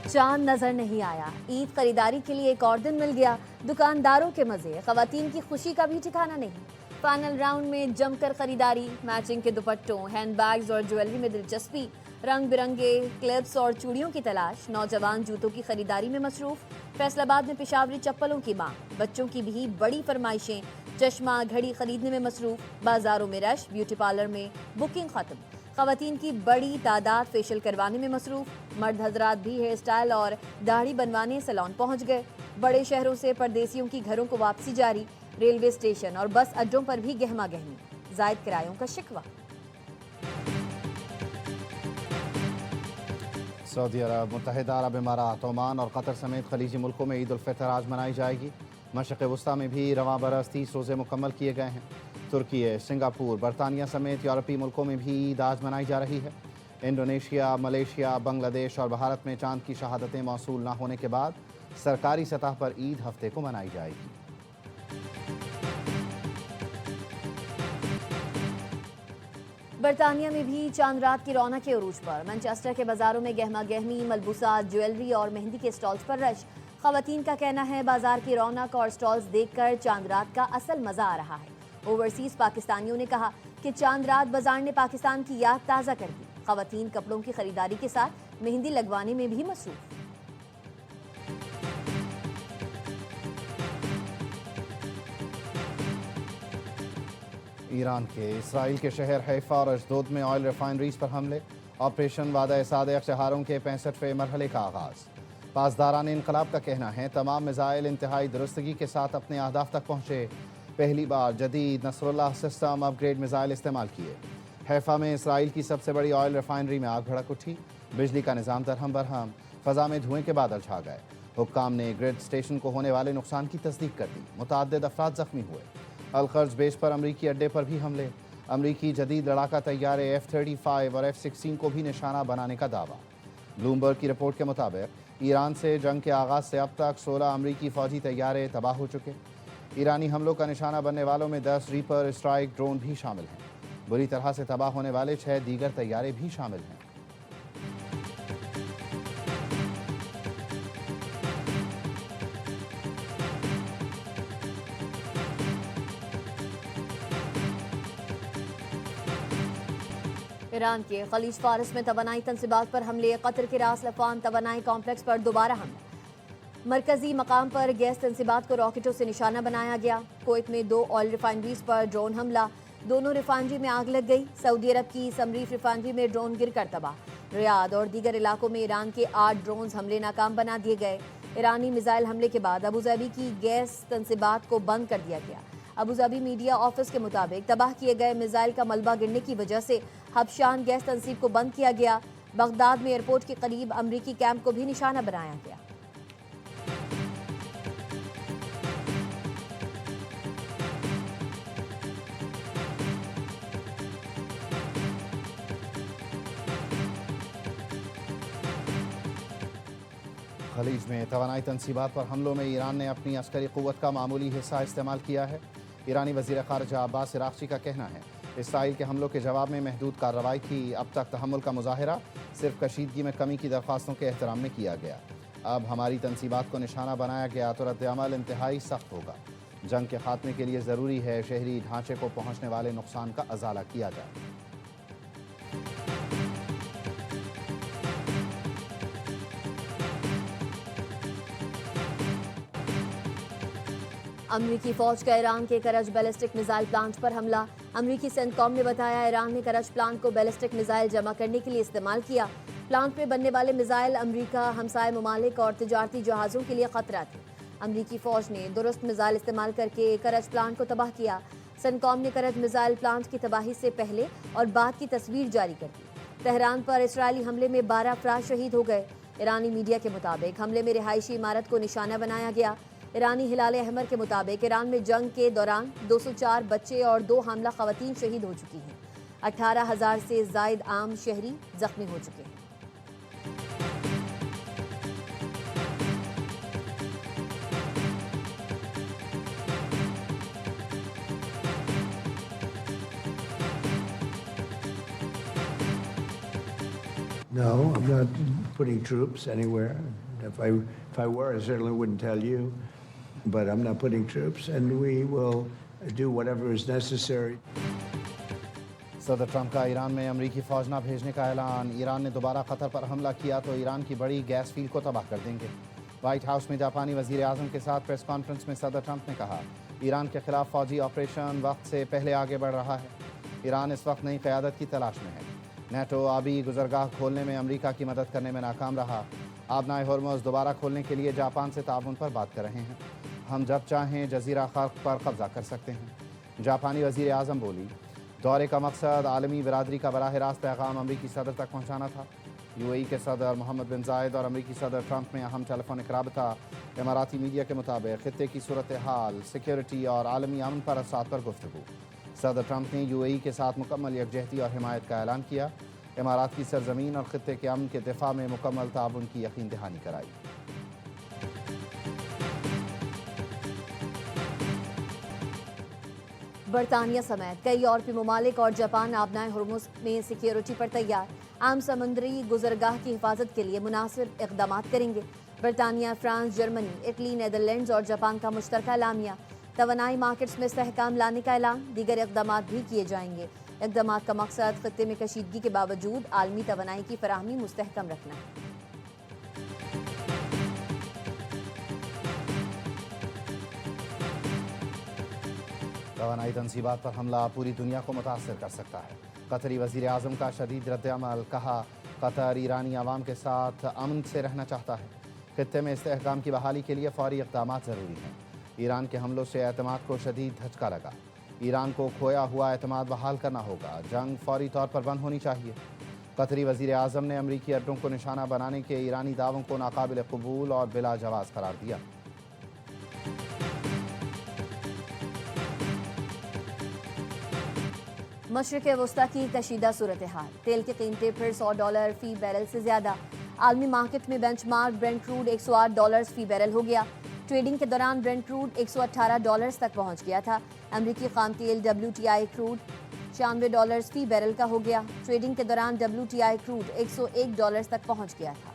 चांद नजर नहीं आया। ईद खरीदारी के लिए एक और दिन मिल गया। दुकानदारों के मजे, खवातीन की खुशी का भी ठिकाना नहीं। फाइनल राउंड में जमकर खरीदारी, मैचिंग के दुपट्टों, हैंडबैग्स और ज्वेलरी में दिलचस्पी, रंग बिरंगे क्लिप्स और चूड़ियों की तलाश। नौजवान जूतों की खरीदारी में मसरूफ। फैसलाबाद में पेशावरी चप्पलों की मांग, बच्चों की भी बड़ी फरमाइशें। चश्मा घड़ी खरीदने में मसरूफ। बाजारों में रश, ब्यूटी पार्लर में बुकिंग खत्म। खवातीन की बड़ी तादाद फेशियल करवाने में मसरूफ। मर्द हजरात भी हेयर स्टाइल और दाढ़ी बनवाने सैलून पहुंच गए। बड़े शहरों से परदेसियों की घरों को वापसी जारी। रेलवे स्टेशन और बस अड्डों पर भी गहमा गहमी, जायद किरायों का शिकवा। सऊदी अरब, मुत्तहिदा अरब इमारात, ओमान और कतर समेत खलीजी मुल्कों में ईद उल फितर आज मनाई जाएगी। मशरक़ वस्ती में भी रवां बरस 30 रोज़े मुकम्मल किए गए हैं। तुर्की, सिंगापुर, बरतानिया समेत यूरोपीय मुल्कों में भी ईद आज मनाई जा रही है। इंडोनेशिया, मलेशिया, बांग्लादेश और भारत में चांद की शहादतें मौसूल न होने के बाद सरकारी सतह पर ईद हफ्ते को मनाई जाएगी। बरतानिया में भी चांद रात की रौनक के उरूज पर। मैनचेस्टर के बाजारों में गहमा गहमी, मलबूसात, ज्वेलरी और मेहंदी के स्टॉल्स पर रश। खवातीन का कहना है बाजार की रौनक और स्टॉल्स देखकर चांद रात का असल मजा आ रहा है। ओवरसीज पाकिस्तानियों ने कहा कि चांद रात बाजार ने पाकिस्तान की याद ताज़ा कर दी। खवातीन कपड़ों की खरीदारी के साथ मेहंदी लगवाने में भी मसरूफ। ईरान के इसराइल के शहर हैफा और अशदोद में ऑयल रिफाइनरीज पर हमले। ऑपरेशन वादा सादिक शहारों के 65वें मरहले का आगाज़। पासदारान इनकलाब का कहना है तमाम मिसाइल इंतहाई दुरुस्तगी के साथ अपने अहदाफ तक पहुँचे। पहली बार जदीद नसरुल्लाह सिस्टम अपग्रेड मिसाइल इस्तेमाल किए। हैफा में इसराइल की सबसे बड़ी ऑयल रिफाइनरी में आग भड़क उठी। बिजली का निज़ाम दरहम बरहम, फ़ज़ा में धुएं के बादल छा गए। हुक्काम ने ग्रिड स्टेशन को होने वाले नुकसान की तस्दीक कर दी। मुतअद्दिद अफराद ज़ख्मी हुए। अलखर्ज बेस पर अमरीकी अड्डे पर भी हमले। अमरीकी जदीद लड़ाका तैयारे F-35 और F-16 को भी निशाना बनाने का दावा। ब्लूमबर्ग की रिपोर्ट के मुताबिक ईरान से जंग के आगाज़ से अब तक 16 अमरीकी फ़ौजी तैयारे तबाह हो चुके। ईरानी हमलों का निशाना बनने वालों में 10 रीपर स्ट्राइक ड्रोन भी शामिल हैं। बुरी तरह से तबाह होने वाले 6 दीगर तैयारे भी शामिल हैं। ईरान के खलीज फारस में तवानाई तंसीबात पर हमले। कतर के रास लफान तवानाई कॉम्प्लेक्स पर दोबारा हमला। मरकजी मकाम पर गैस तंसीबात को रॉकेटों से निशाना बनाया गया। कुवैत में 2 ऑयल रिफाइनरीज पर ड्रोन हमला। दोनों रिफाइनरी में आग लग गई। सऊदी अरब की समरीफ रिफाइनरी में ड्रोन गिरकर तबाह। रियाद और दीगर इलाकों में ईरान के 8 ड्रोन हमले नाकाम बना दिए गए। ईरानी मिसाइल हमले के बाद अबूधाबी की गैस तंसीबात को बंद कर दिया गया। अबूधाबी मीडिया ऑफिस के मुताबिक तबाह किए गए मिसाइल का मलबा गिरने की वजह से हबशान गैस तंसीब को बंद किया गया। बगदाद में एयरपोर्ट के करीब अमरीकी कैंप को भी निशाना बनाया गया। खलीज में तवानाई तंसीबात पर हमलों में ईरान ने अपनी अस्करी क़ुव्वत का मामूली हिस्सा इस्तेमाल किया है। ईरानी वज़ीर ख़ारिजा अब्बास इराक़ची का कहना है इसराइल के हमलों के जवाब में महदूद कार्रवाई की। अब तक तहम्मुल का मुज़ाहिरा सिर्फ कशीदगी में कमी की दरख्वास्तों के एहतराम में किया गया। अब हमारी तंसीबात को निशाना बनाया गया तो रद्द-ए-अमल इंतहाई सख्त होगा। जंग के खात्मे के लिए ज़रूरी है शहरी ढांचे को पहुँचने वाले नुकसान का अज़ाला किया जाए। अमरीकी फौज का ईरान के करज बैलिस्टिक मिसाइल प्लांट पर हमला। अमरीकी सेंटकॉम ने बताया ईरान ने करज प्लांट को बैलिस्टिक मिसाइल जमा करने के लिए इस्तेमाल किया। प्लांट में बनने वाले मिसाइल अमरीका, हमसाय ममालिक और तिजारती जहाज़ों के लिए खतरा थे। अमरीकी फौज ने दुरुस्त मिसाइल इस्तेमाल करके करज प्लांट को तबाह किया। सेंटकॉम ने करज मिसाइल प्लांट की तबाही से पहले और बाद की तस्वीर जारी कर दी। तेहरान पर इसराइली हमले में 12 अफराद शहीद हो गए। ईरानी मीडिया के मुताबिक हमले में रिहायशी इमारत को निशाना बनाया गया। ईरानी हिलाल अहमर के मुताबिक ईरान में जंग के दौरान 204 बच्चे और 2 हामला खवातीन शहीद हो चुकी हैं। 18,000 से जायद आम शहरी जख्मी हो चुके हैं। No, I'm not putting troops anywhere. If I were, I certainly wouldn't tell you. But I'm not putting troops, and we will do whatever is necessary. सदर ट्रंप का ईरान में अमरीकी फौज न भेजने का ऐलान। ईरान ने दोबारा कतर पर हमला किया तो ईरान की बड़ी गैस फील्ड को तबाह कर देंगे। व्हाइट हाउस में जापानी वजीर आज़म के साथ प्रेस कॉन्फ्रेंस में सदर ट्रंप ने कहा, ईरान के खिलाफ फौजी ऑपरेशन वक्त से पहले आगे बढ़ रहा है। ईरान इस वक्त नई क़यादत की तलाश में है। नेटो आबी गुजरगाह खोलने में अमरीका की मदद करने में नाकाम रहा। आबनाए हॉर्मुज़ दोबारा खोलने के लिए जापान से ताउन पर बात कर रहे हैं। हम जब चाहें जजीरा खर्क पर कब्जा कर सकते हैं। जापानी वजीर आज़म बोली, दौरे का मकसद आलमी बिरादरी का बराह रास्त पैगाम अमरीकी सदर तक पहुँचाना था। यूएई के सदर मोहम्मद बिन जायद और अमरीकी सदर ट्रंप में अहम टेलीफोनिक राबता। इमाराती मीडिया के मुताबिक खित्ते की सूरत हाल, सिक्योरिटी और आलमी अमन पर असरात पर गुफ्तगू। सदर ट्रंप ने यूएई के साथ मुकम्मल यकजहती और हिमायत का ऐलान किया। इमारात की सरजमीन और खित्ते के अमन के दिफा में मुकम्मल ताउन की यकीन दहानी कराई। बरतानिया समेत कई यूरोपीय ममालिक और जापान आबनाए हॉर्मुज़ में सिक्योरिटी पर तैयार। आम समुद्री गुजरगाह की हिफाजत के लिए मुनासिब इक़दाम करेंगे। बरतानिया, फ्रांस, जर्मनी, इटली, नीदरलैंड्स और जापान का मुश्तरका एलामिया। तवानाई मार्केट्स में इस्तेहकाम लाने का ऐलान। दीगर इक़दाम भी किए जाएंगे। इक़दाम का मकसद खित्ते में कशीदगी के बावजूद आलमी तवानाई की फराहमी मुस्तहकम रखना है। तवानाई तनसीबात पर हमला पूरी दुनिया को मुतासर कर सकता है। कतरी वज़ीर आज़म का शदीद रद्द-ए-अमल। कहा, कतर ईरानी आवाम के साथ अमन से रहना चाहता है। खित्ते में इस्तेहकाम की बहाली के लिए फ़ौरी इक़दाम ज़रूरी हैं। ईरान के हमलों से एतमाद को शदीद धचका लगा। ईरान को खोया हुआ एतमाद बहाल करना होगा। जंग फ़ौरी तौर पर बंद होनी चाहिए। कतरी वज़ीर आज़म ने अमरीकी अड्डों को निशाना बनाने के ईरानी दावों को नाकाबिल कबूल और बिला जवाज़ करार दिया। मशरिक़ वस्ता की कशीदा सूरत हाल। तेल की कीमतें फिर $100 फ़ी बैरल से ज़्यादा। आलमी मार्केट में बेंचमार्क ब्रेंट क्रूड $108 फ़ी बैरल हो गया। ट्रेडिंग के दौरान ब्रेंट क्रूड $118 तक पहुंच गया था। अमरीकी खाम तेल WTI क्रूड $96 फ़ी बैरल का हो गया। ट्रेडिंग के दौरान WTI क्रूड $101 तक पहुंच गया था।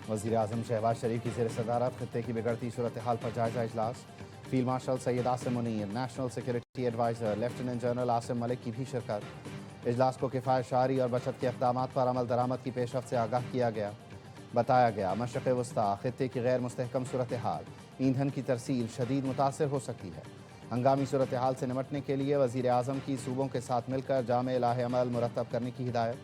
वज़ीर आज़म शहबाज शरीफ की ज़ेर सदारत खित्ते की बिगड़ती सूरत हाल पर जायजा इजलास। Field marshal Syed Asim Munir, national security adviser lieutenant general Asim Malik की भी शिरकत। इजलास को किफ़ायत शारी और बचत के इक़दाम पर अमल दरामद की पेशरफ़ से आगाह किया गया। बताया गया, मशरिक़ वस्ता खित्ते की गैर मुस्तहकम सूरत हाल, ईंधन की तरसील शदीद मुतासर हो सकती है। हंगामी सूरत हाल से निमटने के लिए वज़ीर आज़म की सूबों के साथ मिलकर जामे लाहे अमल मुरतब करने की हिदायत।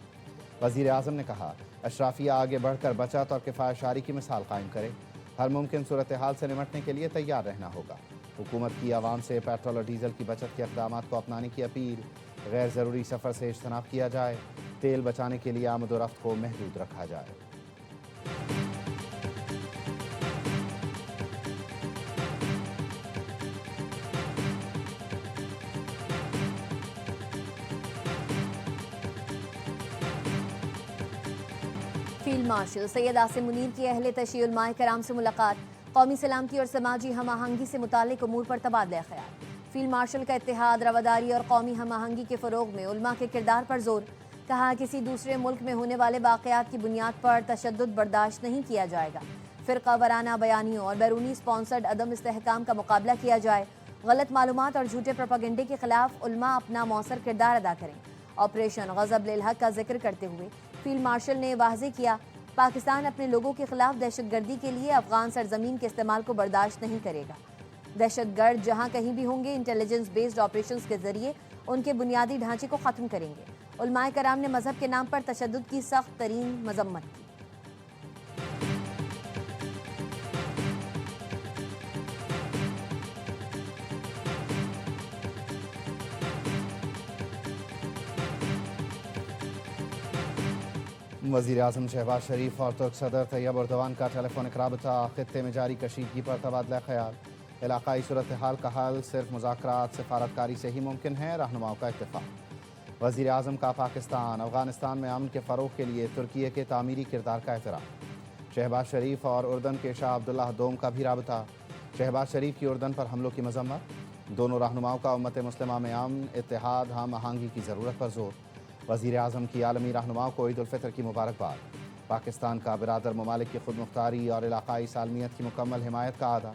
वज़ीर आज़म ने कहा, अशराफिया आगे बढ़कर बचत और किफ़ायत शारी की मिसाल कायम करे। हर मुमकिन सूरत हाल से निमटने के लिए तैयार रहना होगा। हुकूमत की आवाम से पेट्रोल और डीज़ल की बचत के इक़दाम को अपनाने की अपील। गैर ज़रूरी सफ़र से इज्तनाब किया जाए। तेल बचाने के लिए आमद व रफ्त को महदूद रखा जाए। फील्ड मार्शल सैयद आसिम मुनीर की अहले तशय्युल उलमाए कराम से मुलाकात। कौमी सलामती और समाजी हम आहंगी से मुताल्लिक उमूर पर तबादला ख्याल। फील्ड मार्शल का इत्तेहाद, रवादारी और कौमी हम आहंगी के फ़रोग़ में उलमा के किरदार पर जोर। कहा, किसी दूसरे मुल्क में होने वाले वाक़यात की बुनियाद पर तशद्दुद बर्दाश्त नहीं किया जाएगा। फ़िरक़ा वाराना बयानियों और बैरूनी स्पॉन्सर्ड अदम इस्तेहकाम का मुकाबला किया जाए। गलत मालूमात और झूठे प्रोपेगेंडे के खिलाफ उलमा अपना मौसर किरदार अदा करें। ऑपरेशन ग़ज़ब लिल हक़ का जिक्र करते हुए फील्ड मार्शल ने वाज़ेह किया, पाकिस्तान अपने लोगों के खिलाफ दहशतगर्दी के लिए अफगान सरजमीन के इस्तेमाल को बर्दाश्त नहीं करेगा। दहशतगर्द जहां कहीं भी होंगे, इंटेलिजेंस बेस्ड ऑपरेशंस के जरिए उनके बुनियादी ढांचे को ख़त्म करेंगे। उलमाए कराम ने मजहब के नाम पर तशद्दुद की सख्त तरीन मजम्मत की। वज़ीर आज़म शहबाज शरीफ और तुर्क सदर तैयब एर्दोगान का टेलीफोनिक राबता। खित्ते में जारी कशीदगी पर तबादला ख्याल। इलाकाई सूरत हाल का हल सिर्फ मुज़ाकरात सफारतकारी से ही मुमकिन है, रहनुमाओं का इत्तेफाक। वज़ीर आज़म का पाकिस्तान अफ़गानिस्तान में अमन के फ़रोग़ के लिए तुर्की के तामीरी किरदार का एतराफ़। शहबाज शरीफ और उर्दन के शाह अब्दुल्लाह दोम का भी राबता। शहबाज शरीफ की उर्दन पर हमलों की मजम्मत। दोनों रहनुमाओं का उम्मत मुस्लिमा में अमन, इत्तेहाद, हम आहंगी की ज़रूरत पर जोर। वज़ीर आज़म की आलमी रहनुमाओं को ईद उल फितर की मुबारकबाद। पाकिस्तान का बिरादर ममालिक की खुद मुख्तारी और इलाकाई सालमियत की मुकम्मल हिमायत का आदा।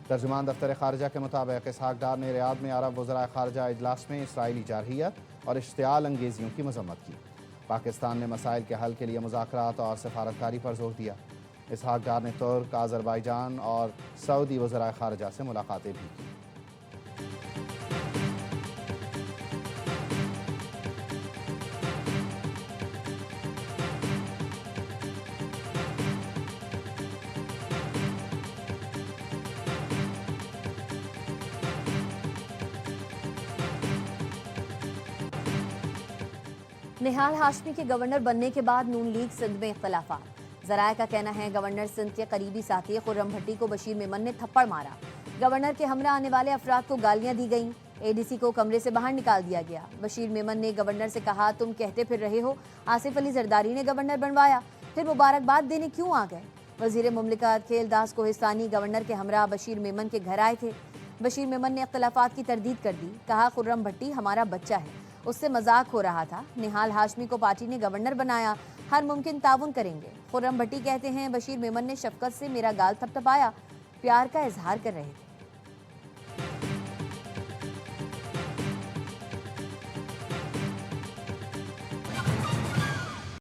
तर्जुमान दफ्तर खारजा के मुताबिक इसहाक डार ने रियाद में अरब वज़राए खारजा इजलास में इसराइली जारहियत और इश्तियाल अंगेजियों की मजम्मत की। पाकिस्तान ने मसाइल के हल के लिए मुज़ाकरात और सफारतकारी पर जोर दिया। इसहाक डार ने तुर्क, आज़रबाईजान और सऊदी वज़राए खारजा से मुलाकातें भी की। निहाल हाशमी के गवर्नर बनने के बाद नून लीग सिंध में इख्तलाफात। जराये का कहना है गवर्नर सिंध के करीबी साथी खुर्रम भट्टी को बशीर मेमन ने थप्पड़ मारा। गवर्नर के हमरा आने वाले अफराद को गालियां दी गईं। एडीसी को कमरे से बाहर निकाल दिया गया। बशीर मेमन ने गवर्नर से कहा, तुम कहते फिर रहे हो आसिफ अली जरदारी ने गवर्नर बनवाया, फिर मुबारकबाद देने क्यों आ गए। वजीर मुमलिकत खेलदास कोहिस्तानी गवर्नर के हमरा बशीर मेमन के घर आए थे। बशीर मेमन ने इख्तलाफात की तरदीद कर दी। कहा, खुर्रम भट्टी हमारा बच्चा है, उससे मजाक हो रहा था। निहाल हाशमी को पार्टी ने गवर्नर बनाया, हर मुमकिन ताउन करेंगे। खुर्रम भट्टी कहते हैं, बशीर मेमन ने शफकत से मेरा गाल थपथपाया, प्यार का इजहार कर रहे थे।